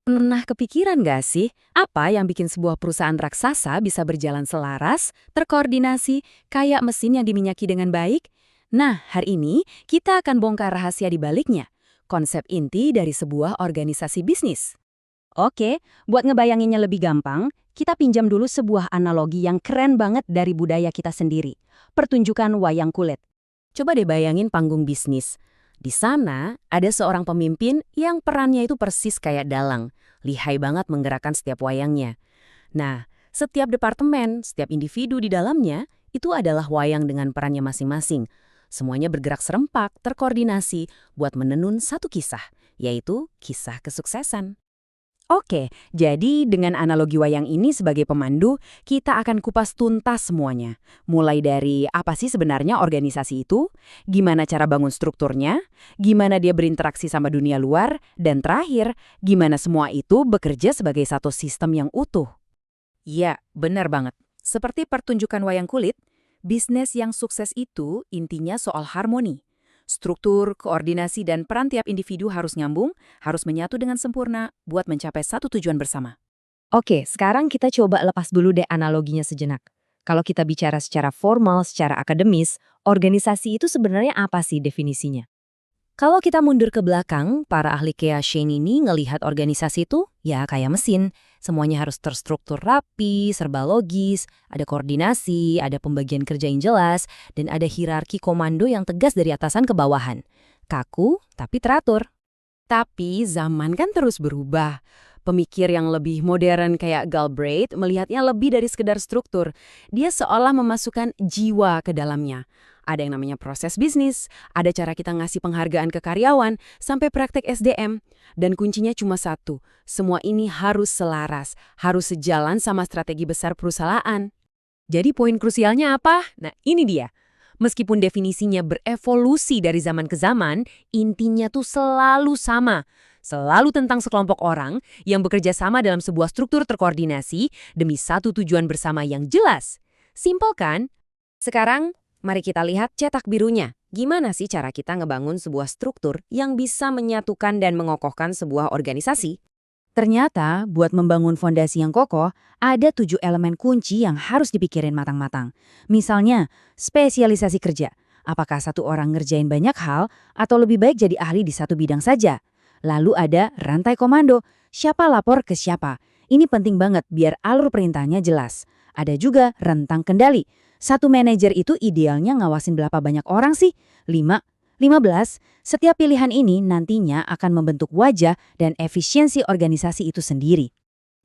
Pernah kepikiran nggak sih, apa yang bikin sebuah perusahaan raksasa bisa berjalan selaras, terkoordinasi, kayak mesin yang diminyaki dengan baik? Nah, hari ini kita akan bongkar rahasia di baliknya. Konsep inti dari sebuah organisasi bisnis. Oke, buat ngebayanginnya lebih gampang, kita pinjam dulu sebuah analogi yang keren banget dari budaya kita sendiri. Pertunjukan wayang kulit. Coba deh bayangin panggung bisnis. Di sana, ada seorang pemimpin yang perannya itu persis kayak dalang. Lihai banget menggerakkan setiap wayangnya. Nah, setiap departemen, setiap individu di dalamnya, itu adalah wayang dengan perannya masing-masing. Semuanya bergerak serempak, terkoordinasi, buat menenun satu kisah, yaitu kisah kesuksesan. Oke, jadi dengan analogi wayang ini sebagai pemandu, kita akan kupas tuntas semuanya. Mulai dari apa sih sebenarnya organisasi itu, gimana cara bangun strukturnya, gimana dia berinteraksi sama dunia luar, dan terakhir, gimana semua itu bekerja sebagai satu sistem yang utuh. Iya, benar banget. Seperti pertunjukan wayang kulit, bisnis yang sukses itu intinya soal harmoni. Struktur, koordinasi, dan peran tiap individu harus nyambung, harus menyatu dengan sempurna buat mencapai satu tujuan bersama. Oke, sekarang kita coba lepas dulu deh analoginya sejenak. Kalau kita bicara secara formal, secara akademis, organisasi itu sebenarnya apa sih definisinya? Kalau kita mundur ke belakang, para ahli kayak Shane ini ngelihat organisasi itu ya kayak mesin. Semuanya harus terstruktur rapi, serba logis, ada koordinasi, ada pembagian kerja yang jelas, dan ada hierarki komando yang tegas dari atasan ke bawahan. Kaku, tapi teratur. Tapi zaman kan terus berubah. Pemikir yang lebih modern kayak Galbraith melihatnya lebih dari sekedar struktur. Dia seolah memasukkan jiwa ke dalamnya. Ada yang namanya proses bisnis, ada cara kita ngasih penghargaan ke karyawan, sampai praktek SDM. Dan kuncinya cuma satu, semua ini harus selaras, harus sejalan sama strategi besar perusahaan. Jadi poin krusialnya apa? Nah, ini dia. Meskipun definisinya berevolusi dari zaman ke zaman, intinya tuh selalu sama. Selalu tentang sekelompok orang yang bekerja sama dalam sebuah struktur terkoordinasi demi satu tujuan bersama yang jelas. Simpel kan? Sekarang, mari kita lihat cetak birunya. Gimana sih cara kita ngebangun sebuah struktur yang bisa menyatukan dan mengokohkan sebuah organisasi? Ternyata, buat membangun fondasi yang kokoh, ada 7 elemen kunci yang harus dipikirin matang-matang. Misalnya, spesialisasi kerja. Apakah satu orang ngerjain banyak hal atau lebih baik jadi ahli di satu bidang saja? Lalu ada rantai komando. Siapa lapor ke siapa? Ini penting banget biar alur perintahnya jelas. Ada juga rentang kendali. Satu manajer itu idealnya ngawasin berapa banyak orang sih? 5, 15, setiap pilihan ini nantinya akan membentuk wajah dan efisiensi organisasi itu sendiri.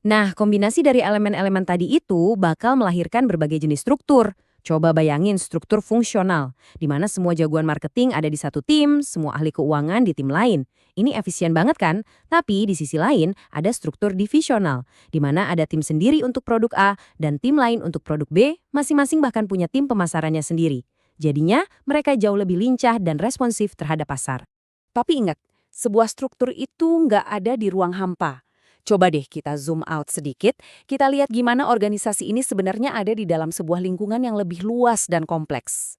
Nah, kombinasi dari elemen-elemen tadi itu bakal melahirkan berbagai jenis struktur. Coba bayangin struktur fungsional, di mana semua jagoan marketing ada di satu tim, semua ahli keuangan di tim lain. Ini efisien banget kan? Tapi di sisi lain ada struktur divisional, di mana ada tim sendiri untuk produk A dan tim lain untuk produk B, masing-masing bahkan punya tim pemasarannya sendiri. Jadinya, mereka jauh lebih lincah dan responsif terhadap pasar. Tapi ingat, sebuah struktur itu nggak ada di ruang hampa. Coba deh kita zoom out sedikit, kita lihat gimana organisasi ini sebenarnya ada di dalam sebuah lingkungan yang lebih luas dan kompleks.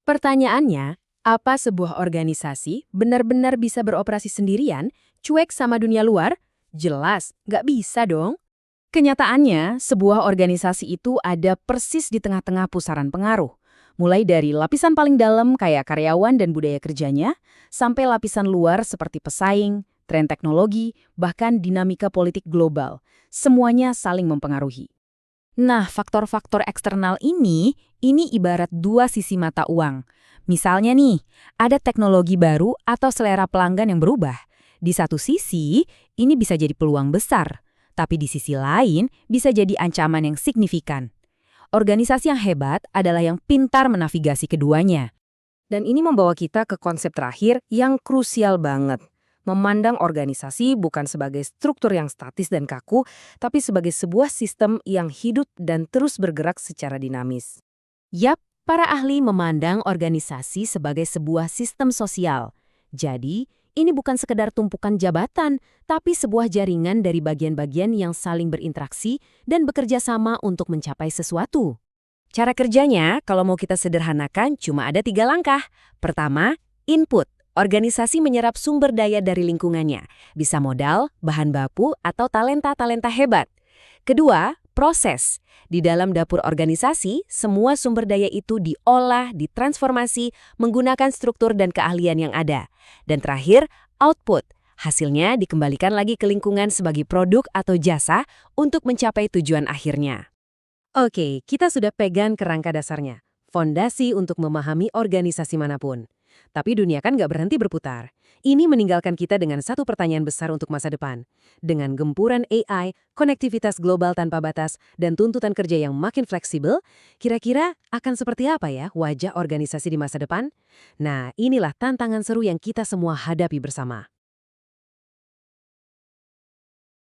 Pertanyaannya, apa sebuah organisasi benar-benar bisa beroperasi sendirian, cuek sama dunia luar? Jelas, nggak bisa dong. Kenyataannya, sebuah organisasi itu ada persis di tengah-tengah pusaran pengaruh. Mulai dari lapisan paling dalam kayak karyawan dan budaya kerjanya, sampai lapisan luar seperti pesaing, tren teknologi, bahkan dinamika politik global. Semuanya saling mempengaruhi. Nah, faktor-faktor eksternal ini ibarat dua sisi mata uang. Misalnya nih, ada teknologi baru atau selera pelanggan yang berubah. Di satu sisi, ini bisa jadi peluang besar. Tapi di sisi lain, bisa jadi ancaman yang signifikan. Organisasi yang hebat adalah yang pintar menavigasi keduanya. Dan ini membawa kita ke konsep terakhir yang krusial banget. Memandang organisasi bukan sebagai struktur yang statis dan kaku, tapi sebagai sebuah sistem yang hidup dan terus bergerak secara dinamis. Yap, para ahli memandang organisasi sebagai sebuah sistem sosial. Jadi, ini bukan sekedar tumpukan jabatan, tapi sebuah jaringan dari bagian-bagian yang saling berinteraksi dan bekerja sama untuk mencapai sesuatu. Cara kerjanya, kalau mau kita sederhanakan, cuma ada 3 langkah. Pertama, input. Organisasi menyerap sumber daya dari lingkungannya, bisa modal, bahan baku, atau talenta-talenta hebat. Kedua, proses. Di dalam dapur organisasi, semua sumber daya itu diolah, ditransformasi, menggunakan struktur dan keahlian yang ada. Dan terakhir, output. Hasilnya dikembalikan lagi ke lingkungan sebagai produk atau jasa untuk mencapai tujuan akhirnya. Oke, kita sudah pegang kerangka dasarnya. Fondasi untuk memahami organisasi manapun. Tapi dunia kan nggak berhenti berputar. Ini meninggalkan kita dengan satu pertanyaan besar untuk masa depan. Dengan gempuran AI, konektivitas global tanpa batas, dan tuntutan kerja yang makin fleksibel, kira-kira akan seperti apa ya wajah organisasi di masa depan? Nah, inilah tantangan seru yang kita semua hadapi bersama.